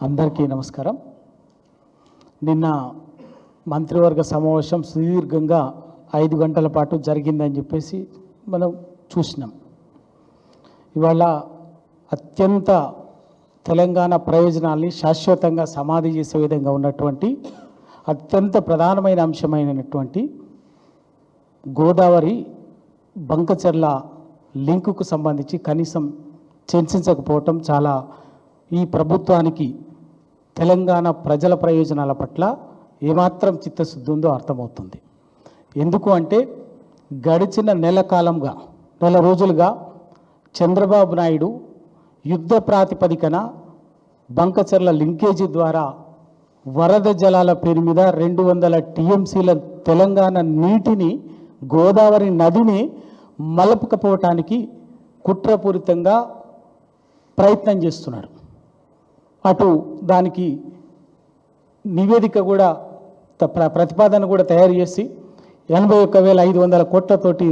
అందరికీ నమస్కారం. నిన్న మంత్రివర్గ సమావేశం సుదీర్ఘంగా 5 గంటల పాటు జరిగిందని చెప్పేసి మనం చూసినాం. ఇవాళ అత్యంత తెలంగాణ ప్రయోజనాల్ని శాశ్వతంగా సమాధి చేసే విధంగా ఉన్నటువంటి అత్యంత ప్రధానమైన అంశమైనటువంటి గోదావరి బంకచర్ల లింకుకు సంబంధించి కనీసం చర్చించకపోవటం చాలా ఈ ప్రభుత్వానికి తెలంగాణ ప్రజల ప్రయోజనాల పట్ల ఏమాత్రం చిత్తశుద్ధి ఉందో అర్థమవుతుంది. ఎందుకు అంటే గడిచిన నెల రోజులుగా చంద్రబాబు నాయుడు యుద్ధ ప్రాతిపదికన బంకచర్ల లింకేజీ ద్వారా వరద జలాల పేరు మీద 200 టీఎంసీల తెలంగాణ నీటిని గోదావరి నదిని మలపకపోవటానికి కుట్రపూరితంగా ప్రయత్నం చేస్తున్నాడు. అటు దానికి నివేదిక కూడా ప్రతిపాదన కూడా తయారు చేసి 81,500 కోట్లతోటి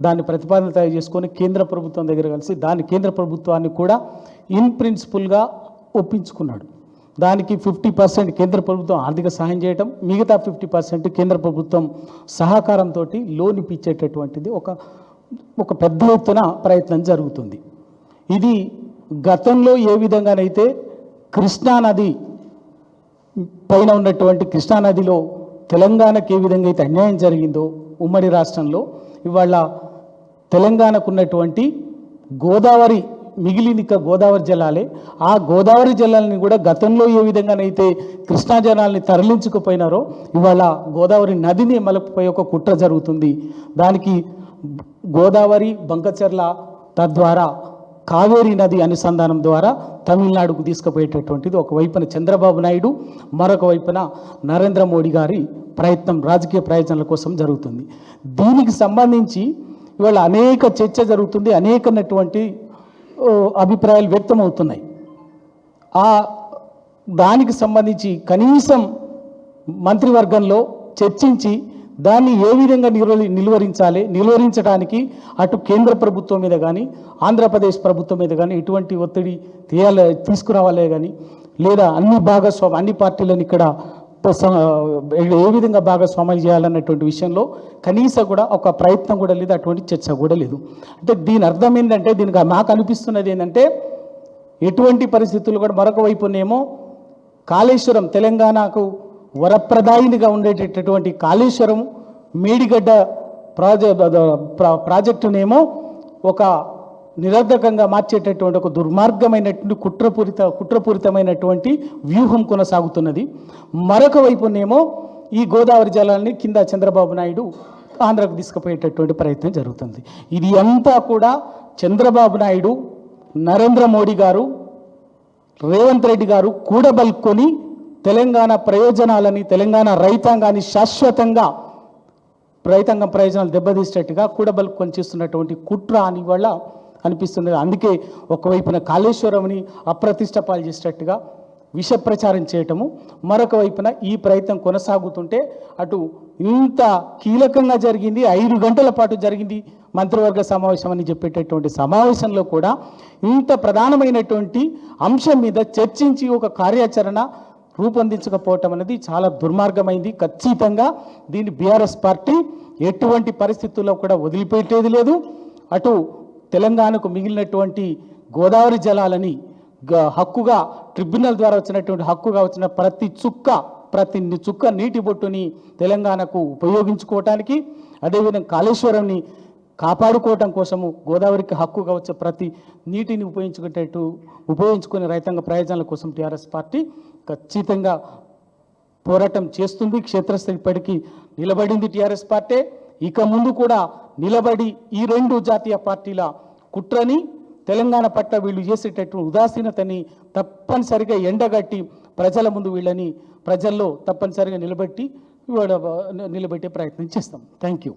దాన్ని ప్రతిపాదన తయారు చేసుకొని కేంద్ర ప్రభుత్వం దగ్గర కలిసి కేంద్ర ప్రభుత్వాన్ని కూడా ఇన్ ప్రిన్సిపల్గా ఒప్పించుకున్నాడు. దానికి 50% కేంద్ర ప్రభుత్వం ఆర్థిక సహాయం చేయటం, మిగతా 50% కేంద్ర ప్రభుత్వం సహకారంతో లోన్ ఇప్పించేటటువంటిది ఒక పెద్ద ఎత్తున ప్రయత్నం జరుగుతుంది. ఇది గతంలో ఏ విధంగానైతే కృష్ణానది పైన ఉన్నటువంటి కృష్ణానదిలో తెలంగాణకు ఏ విధంగా అయితే అన్యాయం జరిగిందో ఉమ్మడి రాష్ట్రంలో, ఇవాళ తెలంగాణకు ఉన్నటువంటి గోదావరి మిగిలిన గోదావరి జలాలే, ఆ గోదావరి జలాలని కూడా గతంలో ఏ విధంగానైతే కృష్ణా జలాల్ని తరలించుకుపోయినారో ఇవాళ గోదావరి నదిని మలపై ఒక కుట్ర జరుగుతుంది. దానికి గోదావరి బంకచర్ల తద్వారా కావేరీ నది అనుసంధానం ద్వారా తమిళనాడుకు తీసుకుపోయేటటువంటిది ఒకవైపున చంద్రబాబు నాయుడు, మరొక వైపున నరేంద్ర మోడీ గారి ప్రయత్నం రాజకీయ ప్రయోజనాల కోసం జరుగుతుంది. దీనికి సంబంధించి ఇవాళ అనేక చర్చ జరుగుతుంది, అనేకమైనటువంటి అభిప్రాయాలు వ్యక్తమవుతున్నాయి. దానికి సంబంధించి కనీసం మంత్రివర్గంలో చర్చించి దాన్ని ఏ విధంగా నిలువరించడానికి అటు కేంద్ర ప్రభుత్వం మీద కానీ ఆంధ్రప్రదేశ్ ప్రభుత్వం మీద కానీ ఎటువంటి ఒత్తిడి తీసుకురావాలే కానీ, లేదా అన్ని పార్టీలను ఇక్కడ ఏ విధంగా భాగస్వామ్యం చేయాలన్నటువంటి విషయంలో కనీసం కూడా ఒక ప్రయత్నం కూడా లేదు, అటువంటి చర్చ కూడా లేదు. అంటే దీని అర్థం ఏంటంటే, దీనికి మాకు అనిపిస్తున్నది ఏంటంటే, ఎటువంటి పరిస్థితులు కూడా మరొక వైపునేమో కాళేశ్వరం తెలంగాణకు వరప్రదాయినిగా ఉండేటటువంటి కాళేశ్వరం మేడిగడ్డ ప్రాజెక్టునేమో ఒక నిరర్ధకంగా మార్చేటటువంటి ఒక దుర్మార్గమైనటువంటి కుట్రపూరితమైనటువంటి వ్యూహం కొనసాగుతున్నది. మరొక వైపునేమో ఈ గోదావరి జలాల్ని కింద చంద్రబాబు నాయుడు ఆంధ్రకు తీసుకుపోయేటటువంటి ప్రయత్నం జరుగుతుంది. ఇది అంతా కూడా చంద్రబాబు నాయుడు, నరేంద్ర మోడీ గారు, రేవంత్ రెడ్డి గారు కూడబలుకొని తెలంగాణ ప్రయోజనాలని, తెలంగాణ రైతాంగాన్ని శాశ్వతంగా రైతాంగం ప్రయోజనాలు దెబ్బతీసేటట్టుగా కూడబలుకొని చేస్తున్నటువంటి కుట్ర అని వల్ల అనిపిస్తున్నది. అందుకే ఒకవైపున కాళేశ్వరంని అప్రతిష్ట పాలు చేసేటట్టుగా విష ప్రచారం చేయటము, మరొక వైపున ఈ ప్రయత్నం కొనసాగుతుంటే అటు ఇంత కీలకంగా జరిగింది, 5 గంటల పాటు జరిగింది మంత్రివర్గ సమావేశం అని చెప్పేటటువంటి సమావేశంలో కూడా ఇంత ప్రధానమైనటువంటి అంశం మీద చర్చించి ఒక కార్యాచరణ రూపొందించకపోవటం అనేది చాలా దుర్మార్గమైంది. ఖచ్చితంగా దీన్ని బీఆర్ఎస్ పార్టీ ఎటువంటి పరిస్థితుల్లో కూడా వదిలిపెట్టేది లేదు. అటు తెలంగాణకు మిగిలినటువంటి గోదావరి జలాలని హక్కుగా ట్రిబ్యునల్ ద్వారా వచ్చినటువంటి హక్కుగా వచ్చిన ప్రతి చుక్క నీటి బొట్టుని తెలంగాణకు ఉపయోగించుకోవటానికి, అదేవిధంగా కాళేశ్వరంని కాపాడుకోవటం కోసము గోదావరికి హక్కుగా వచ్చే ప్రతి నీటిని ఉపయోగించుకునే రైతాంగ ప్రయోజనాల కోసం టీఆర్ఎస్ పార్టీ ఖచ్చితంగా పోరాటం చేస్తుంది. క్షేత్రస్థాయి ఇప్పటికీ నిలబడింది టీఆర్ఎస్ పార్టీ. ఇక ముందు కూడా నిలబడి ఈ 2 జాతీయ పార్టీల కుట్రని, తెలంగాణ పట్ల వీళ్ళు చేసేటటువంటి ఉదాసీనతని తప్పనిసరిగా ఎండగట్టి ప్రజల ముందు ప్రజల్లో తప్పనిసరిగా నిలబెట్టే ప్రయత్నం చేస్తాం. Thank you.